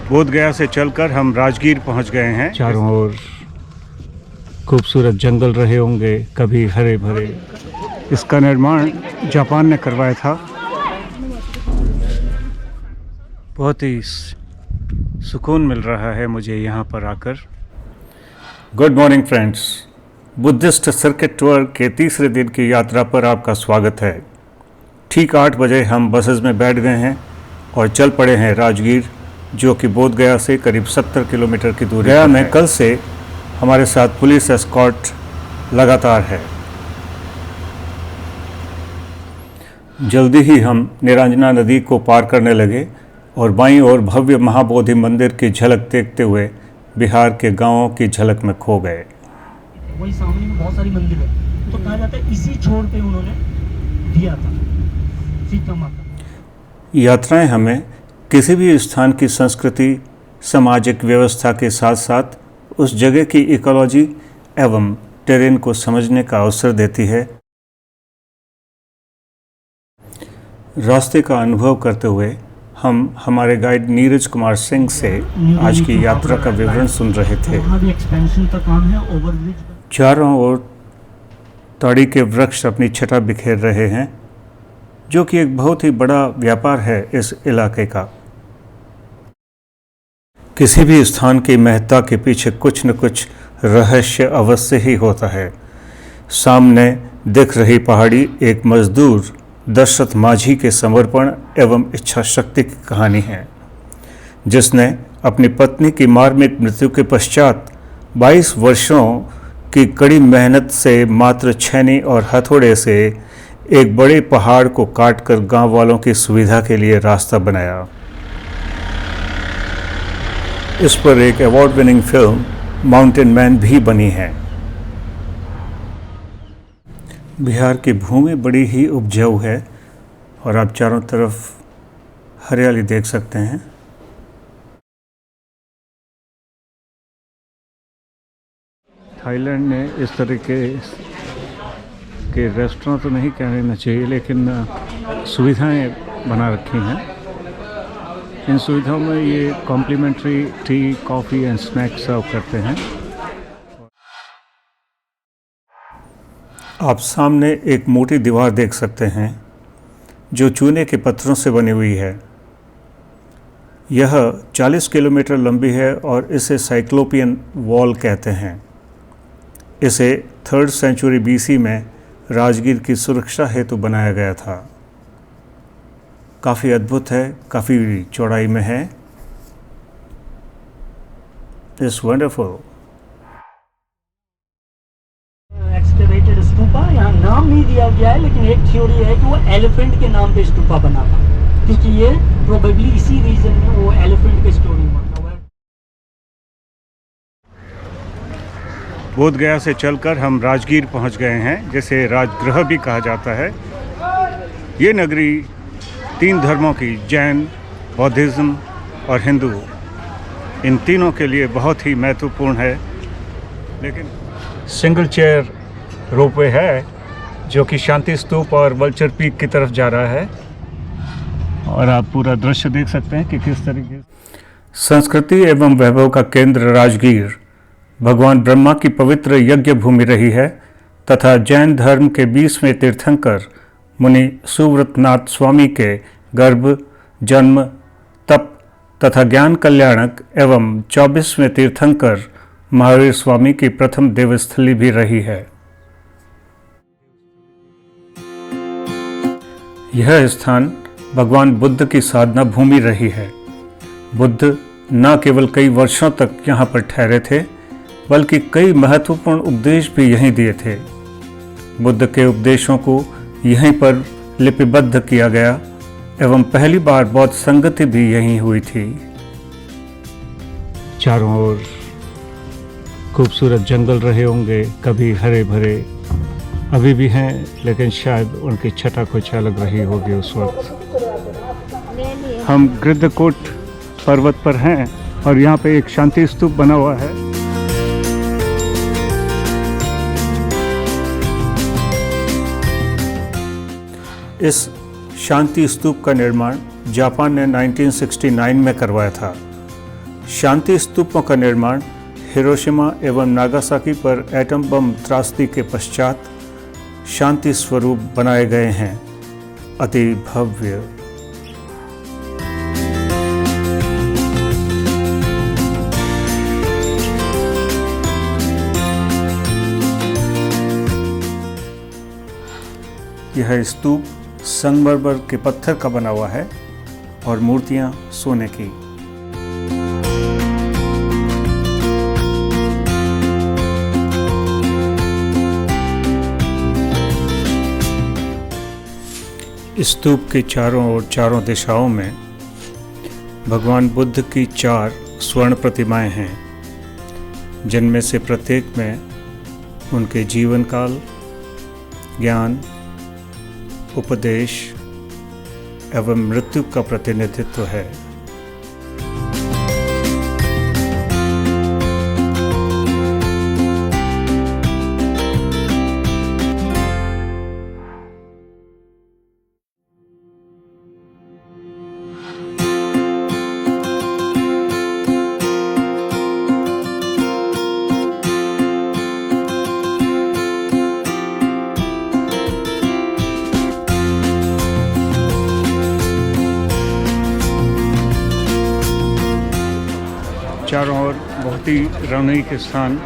बोध गया से चलकर हम राजगीर पहुंच गए हैं। चारों ओर खूबसूरत जंगल रहे होंगे, कभी हरे भरे। इसका निर्माण जापान ने करवाया था। बहुत ही सुकून मिल रहा है मुझे यहाँ पर आकर। Good morning friends, Buddhist circuit tour के तीसरे दिन की यात्रा पर आपका स्वागत है। ठीक 8 बजे हम बसेस में बैठ गए हैं और चल पड़े हैं राजगीर, जो कि बोध गया से करीब 70 किलोमीटर की दूरी गया में। कल से हमारे साथ पुलिस एस्कॉर्ट लगातार है। जल्दी ही हम निरंजना नदी को पार करने लगे और बाईं ओर भव्य महाबोधि मंदिर की झलक देखते हुए बिहार के गांवों की झलक में खो गए। वही सामने में बहुत सारी मंदिर है, तो कहा जाता है इसी छोर पे उन्होंने दिया था सीता माता। यात्राएं हमें किसी भी स्थान की संस्कृति, सामाजिक व्यवस्था के साथ साथ उस जगह की इकोलॉजी एवं टेरेन को समझने का अवसर देती है। रास्ते का अनुभव करते हुए हम हमारे गाइड नीरज कुमार सिंह से आज की यात्रा का विवरण सुन रहे थे। चारों ओर ताड़ी के वृक्ष अपनी छटा बिखेर रहे हैं, जो कि एक बहुत ही बड़ा व्यापार है इस इलाके का। किसी भी स्थान की महत्ता के पीछे कुछ न कुछ रहस्य अवश्य ही होता है। सामने दिख रही पहाड़ी एक मजदूर दशरथ माझी के समर्पण एवं इच्छा शक्ति की कहानी है, जिसने अपनी पत्नी की मार्मिक मृत्यु के पश्चात 22 वर्षों की कड़ी मेहनत से मात्र छेनी और हथौड़े से एक बड़े पहाड़ को काटकर गांव वालों की सुविधा के लिए रास्ता बनाया। इस पर एक award winning film mountain man भी बनी है। बिहार की भूमि बड़ी ही उपजाऊ है और आप चारों तरफ हरियाली देख सकते हैं। थाईलैंड ने इस तरीके के रेस्टोरेंट तो नहीं कहना चाहिए, लेकिन सुविधाएं बना रखी हैं। इन सुविधाओं में ये complimentary tea, coffee and snacks serve करते हैं। आप सामने एक मोटी दीवार देख सकते हैं जो चूने के पत्थरों से बनी हुई है। यह 40 किलोमीटर लंबी है और इसे साइक्लोपियन वॉल कहते हैं। इसे 3rd सेंचुरी BC में राजगीर की सुरक्षा हेतु बनाया गया था। काफ़ी अद्भुत है, काफ़ी चौड़ाई में है। It's wonderful. एक्सकेवेटेड स्तूपा, यहाँ नाम नहीं दिया गया है, लेकिन एक थ्योरी है कि वो एलिफेंट के नाम पे स्तूपा बना था, क्योंकि ये प्रोबेबली इसी रीजन में वो एलिफेंट के स्टोरी में हुआ है। बोध गया से चलकर हम राजगीर पहुंच गए हैं, जिसे राजगृह भी कहा जाता है। ये नगरी 3 धर्मों की, जैन, बौद्धिज्म और हिंदू, इन तीनों के लिए बहुत ही महत्वपूर्ण है। लेकिन सिंगल चेयर रोपवे है जो कि शांति स्तूप और वल्चर पीक की तरफ जा रहा है, और आप पूरा दृश्य देख सकते हैं कि किस तरीके संस्कृति एवं वैभव का केंद्र राजगीर भगवान ब्रह्मा की पवित्र यज्ञ भूमि रही है तथा जैन धर्म के 20वें तीर्थंकर मुनि सुव्रतनाथ स्वामी के गर्भ, जन्म, तप तथा ज्ञान कल्याणक एवं 24वें तीर्थंकर महावीर स्वामी की प्रथम देवस्थली भी रही है। यह स्थान भगवान बुद्ध की साधना भूमि रही है। बुद्ध न केवल कई वर्षों तक यहाँ पर ठहरे थे, बल्कि कई महत्वपूर्ण उपदेश भी यहीं दिए थे। बुद्ध के उपदेशों को यहीं पर लिपिबद्ध किया गया एवं पहली बार बौद्ध संगति भी यहीं हुई थी। चारों ओर खूबसूरत जंगल रहे होंगे, कभी हरे भरे, अभी भी हैं, लेकिन शायद उनकी छटा कुछ अलग रही होगी उस वक्त। हम गिद्धकोट पर्वत पर हैं और यहाँ पे एक शांति स्तूप बना हुआ है। इस शांति स्तूप का निर्माण जापान ने 1969 में करवाया था। शांति स्तूपों का निर्माण हिरोशिमा एवं नागासाकी पर एटम बम त्रासदी के पश्चात शांति स्वरूप बनाए गए हैं। अति भव्य। यह स्तूप संगमरमर के पत्थर का बना हुआ है और मूर्तियां सोने की। स्तूप के चारों ओर चारों दिशाओं में भगवान बुद्ध की 4 स्वर्ण प्रतिमाएं हैं, जिनमें से प्रत्येक में उनके जीवन काल, ज्ञान, उपदेश एवं मृत्यु का प्रतिनिधित्व है। चारों ओर बहुत ही रमणीक स्थान।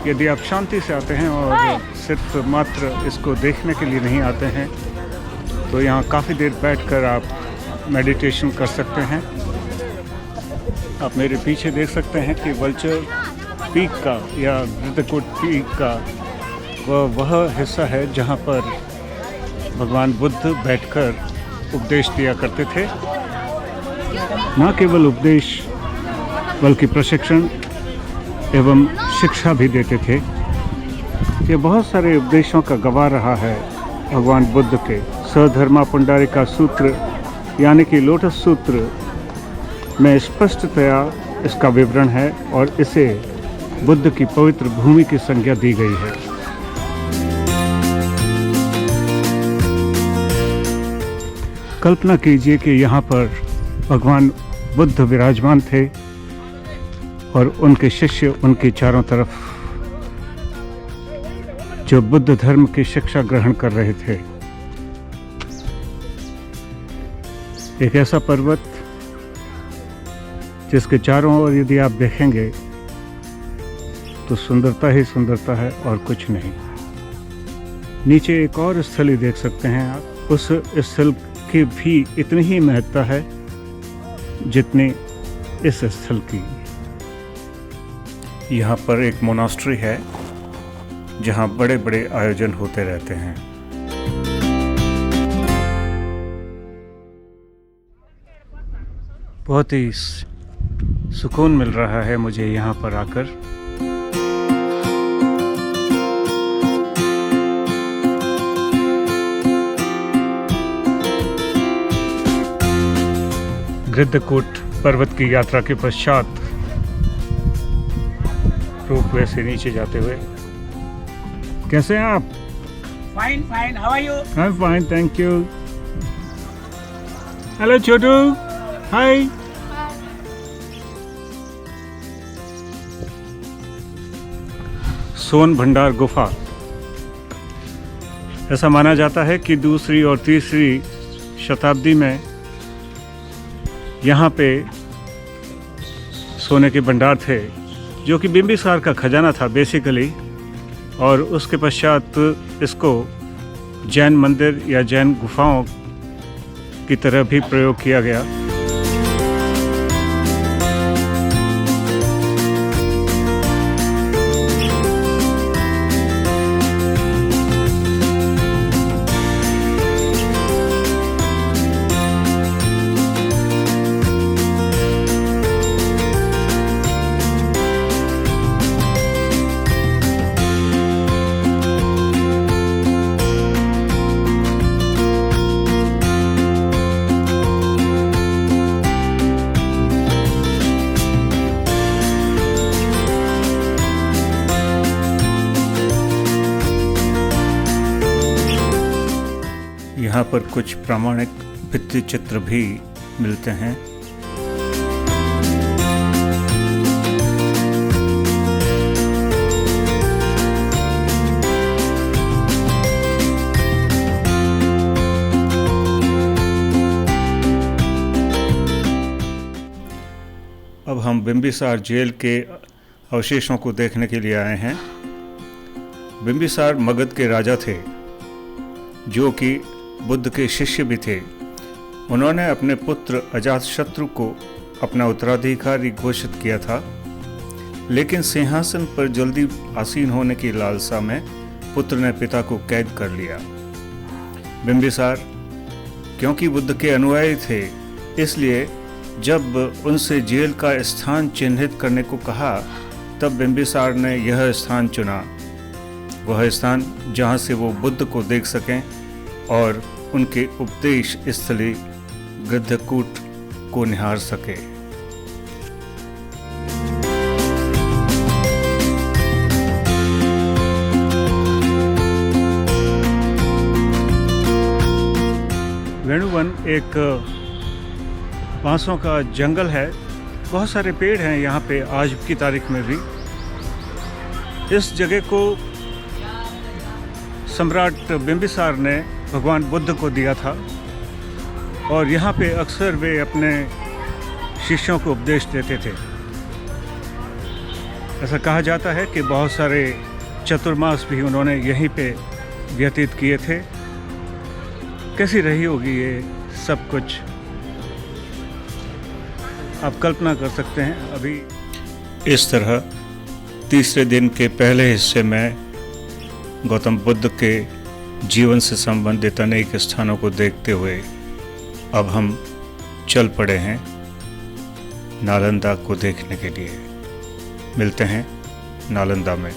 यदि आप शांति से आते हैं और सिर्फ मात्र इसको देखने के लिए नहीं आते हैं, तो यहाँ काफ़ी देर बैठकर आप मेडिटेशन कर सकते हैं। आप मेरे पीछे देख सकते हैं कि वल्चर पीक का या गृद्धकोट पीक का वह हिस्सा है जहाँ पर भगवान बुद्ध बैठकर उपदेश दिया करते थे। न केवल उपदेश बल्कि प्रशिक्षण एवं शिक्षा भी देते थे। ये बहुत सारे उपदेशों का गवाह रहा है भगवान बुद्ध के। सधर्मा पुंडरीका सूत्र यानी कि लोटस सूत्र में स्पष्टतया इसका विवरण है और इसे बुद्ध की पवित्र भूमि की संज्ञा दी गई है। कल्पना कीजिए कि यहाँ पर भगवान बुद्ध विराजमान थे और उनके शिष्य उनके चारों तरफ जो बुद्ध धर्म की शिक्षा ग्रहण कर रहे थे। एक ऐसा पर्वत जिसके चारों ओर यदि आप देखेंगे तो सुंदरता ही सुंदरता है और कुछ नहीं। नीचे एक और स्थली देख सकते हैं आप। उस स्थल की भी इतनी ही महत्ता है जितनी इस स्थल की। यहाँ पर एक मोनास्ट्री है जहाँ बड़े बड़े आयोजन होते रहते हैं। बहुत ही सुकून मिल रहा है मुझे यहाँ पर आकर। गृद्धकोट पर्वत की यात्रा के पश्चात रोपवे से नीचे जाते हुए। कैसे हैं आप? Fine, fine. How are you? I'm fine, thank you. Hello, Chotu. Hi. सोन भंडार गुफा। ऐसा माना जाता है कि 2री और 3री शताब्दी में यहाँ पे सोने के भंडार थे, जो कि बिंबिसार का खजाना था बेसिकली। और उसके पश्चात इसको जैन मंदिर या जैन गुफाओं की तरह भी प्रयोग किया गया। यहाँ पर कुछ प्रामाणिक भित्ति चित्र भी मिलते हैं। अब हम बिंबिसार जेल के अवशेषों को देखने के लिए आए हैं। बिंबिसार मगध के राजा थे जो कि बुद्ध के शिष्य भी थे। उन्होंने अपने पुत्र अजातशत्रु को अपना उत्तराधिकारी घोषित किया था, लेकिन सिंहासन पर जल्दी आसीन होने की लालसा में पुत्र ने पिता को कैद कर लिया। बिंबिसार क्योंकि बुद्ध के अनुयायी थे, इसलिए जब उनसे जेल का स्थान चिन्हित करने को कहा तब बिंबिसार ने यह स्थान चुना, वह स्थान जहाँ से वो बुद्ध को देख सकें और उनके उपदेश स्थली गृद्धकूट को निहार सके। वेणुवन एक बांसों का जंगल है, बहुत सारे पेड़ हैं यहाँ पे आज की तारीख में भी। इस जगह को सम्राट बिंबिसार ने भगवान बुद्ध को दिया था और यहाँ पे अक्सर वे अपने शिष्यों को उपदेश देते थे। ऐसा कहा जाता है कि बहुत सारे चतुर्मास भी उन्होंने यहीं पे व्यतीत किए थे। कैसी रही होगी ये सब कुछ, आप कल्पना कर सकते हैं। अभी इस तरह तीसरे दिन के पहले हिस्से में गौतम बुद्ध के जीवन से संबंधित अनेक स्थानों को देखते हुए अब हम चल पड़े हैं नालंदा को देखने के लिए। मिलते हैं नालंदा में।